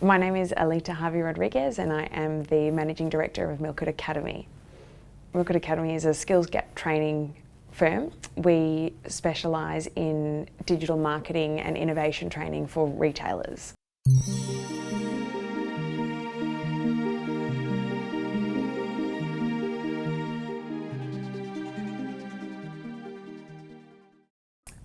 My name is Alita Rodriguez and I am the Managing Director of Milkwood Academy. Milkwood Academy is a skills gap training firm. We specialise in digital marketing and innovation training for retailers.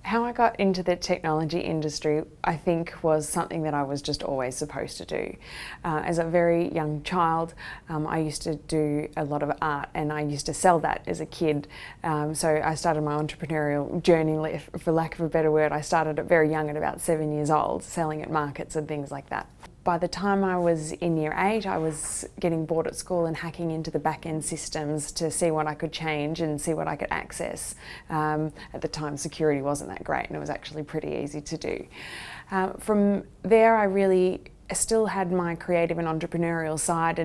How I got into the technology industry, I think, was something that I was just always supposed to do. As a very young child, I used to do a lot of art and I used to sell that as a kid. So I started my entrepreneurial journey, for lack of a better word. I started at very young, at about 7 years old, selling at markets and things like that. By the time I was in year 8, I was getting bored at school and hacking into the back-end systems to see what I could change and see what I could access. At the time, security wasn't that great and it was actually pretty easy to do. From there, I really still had my creative and entrepreneurial side,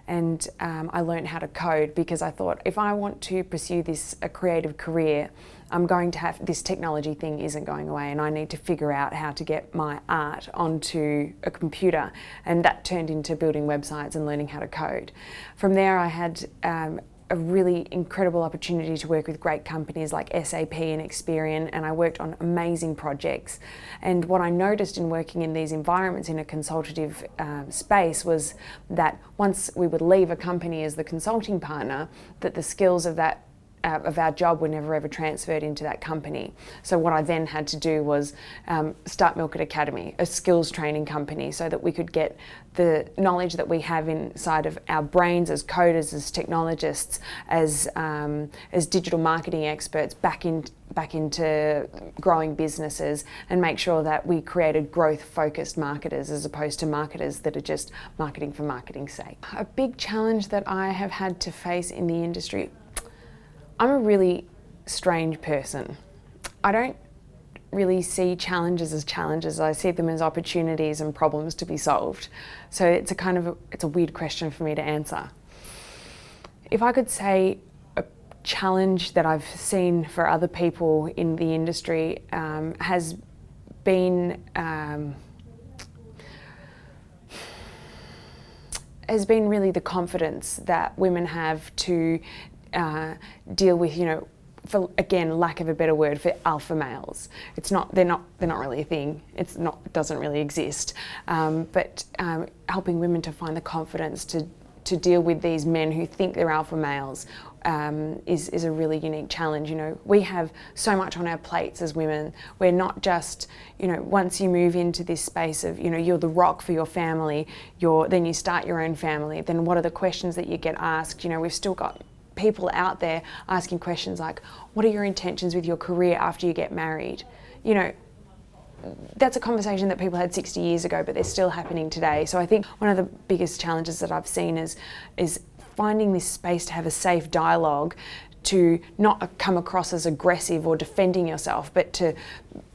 and I learned how to code because I thought, if I want to pursue a creative career, I'm going to have this technology thing isn't going away, and I need to figure out how to get my art onto a computer, and that turned into building websites and learning how to code. From there, I had a really incredible opportunity to work with great companies like SAP and Experian, and I worked on amazing projects. And what I noticed in working in these environments in a consultative space was that once we would leave a company as the consulting partner, that the skills of our job were never ever transferred into that company. So what I then had to do was start Milkwood Academy, a skills training company, so that we could get the knowledge that we have inside of our brains as coders, as technologists, as digital marketing experts back into growing businesses, and make sure that we created growth-focused marketers as opposed to marketers that are just marketing for marketing's sake. A big challenge that I have had to face in the industry, I'm a really strange person. I don't really see challenges as challenges. I see them as opportunities and problems to be solved. So it's a weird question for me to answer. If I could say a challenge that I've seen for other people in the industry has been really the confidence that women have to deal with, for, again, lack of a better word, for alpha males. They're not really a thing. It doesn't really exist. But helping women to find the confidence to deal with these men who think they're alpha males is a really unique challenge. We have so much on our plates as women. We're not just, once you move into this space of, you're the rock for your family, then you start your own family, then what are the questions that you get asked? We've still got people out there asking questions like, what are your intentions with your career after you get married? That's a conversation that people had 60 years ago, but they're still happening today. So I think one of the biggest challenges that I've seen is finding this space to have a safe dialogue, to not come across as aggressive or defending yourself, but to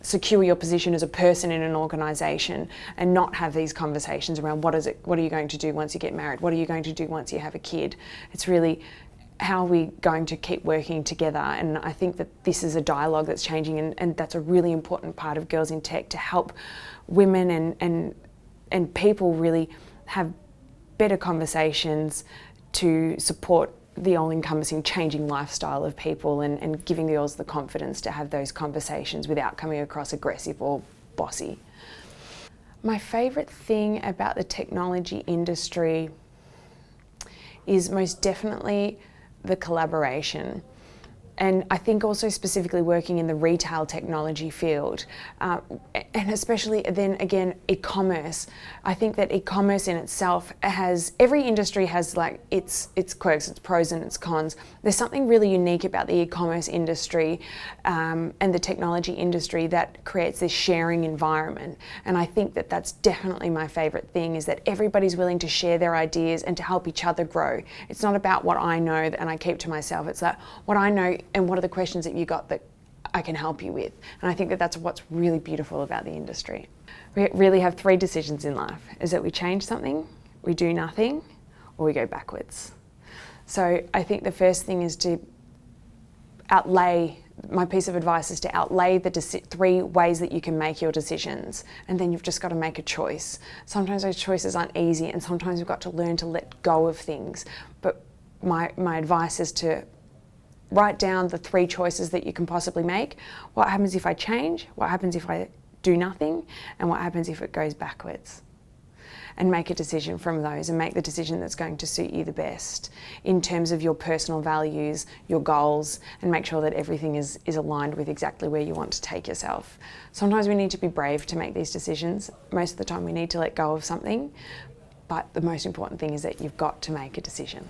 secure your position as a person in an organisation, and not have these conversations around what are you going to do once you get married? What are you going to do once you have a kid? It's really, how are we going to keep working together? And I think that this is a dialogue that's changing, and that's a really important part of Girls in Tech, to help women and people really have better conversations to support the all-encompassing changing lifestyle of people, and giving girls the confidence to have those conversations without coming across aggressive or bossy. My favourite thing about the technology industry is most definitely the collaboration. And I think also specifically working in the retail technology field, and especially then again, e-commerce. I think that e-commerce in itself every industry has like its quirks, its pros and its cons. There's something really unique about the e-commerce industry and the technology industry that creates this sharing environment. And I think that that's definitely my favorite thing, is that everybody's willing to share their ideas and to help each other grow. It's not about what I know and I keep to myself. It's that what I know and what are the questions that you got that I can help you with. And I think that that's what's really beautiful about the industry. We really have 3 decisions in life, is that we change something, we do nothing, or we go backwards. So I think the first thing is to outlay my piece of advice is to outlay the 3 ways that you can make your decisions, and then you've just got to make a choice. Sometimes those choices aren't easy, and sometimes you've got to learn to let go of things. But my advice is to write down the 3 choices that you can possibly make. What happens if I change? What happens if I do nothing? And what happens if it goes backwards? And make a decision from those, and make the decision that's going to suit you the best in terms of your personal values, your goals, and make sure that everything is aligned with exactly where you want to take yourself. Sometimes we need to be brave to make these decisions. Most of the time we need to let go of something, but the most important thing is that you've got to make a decision.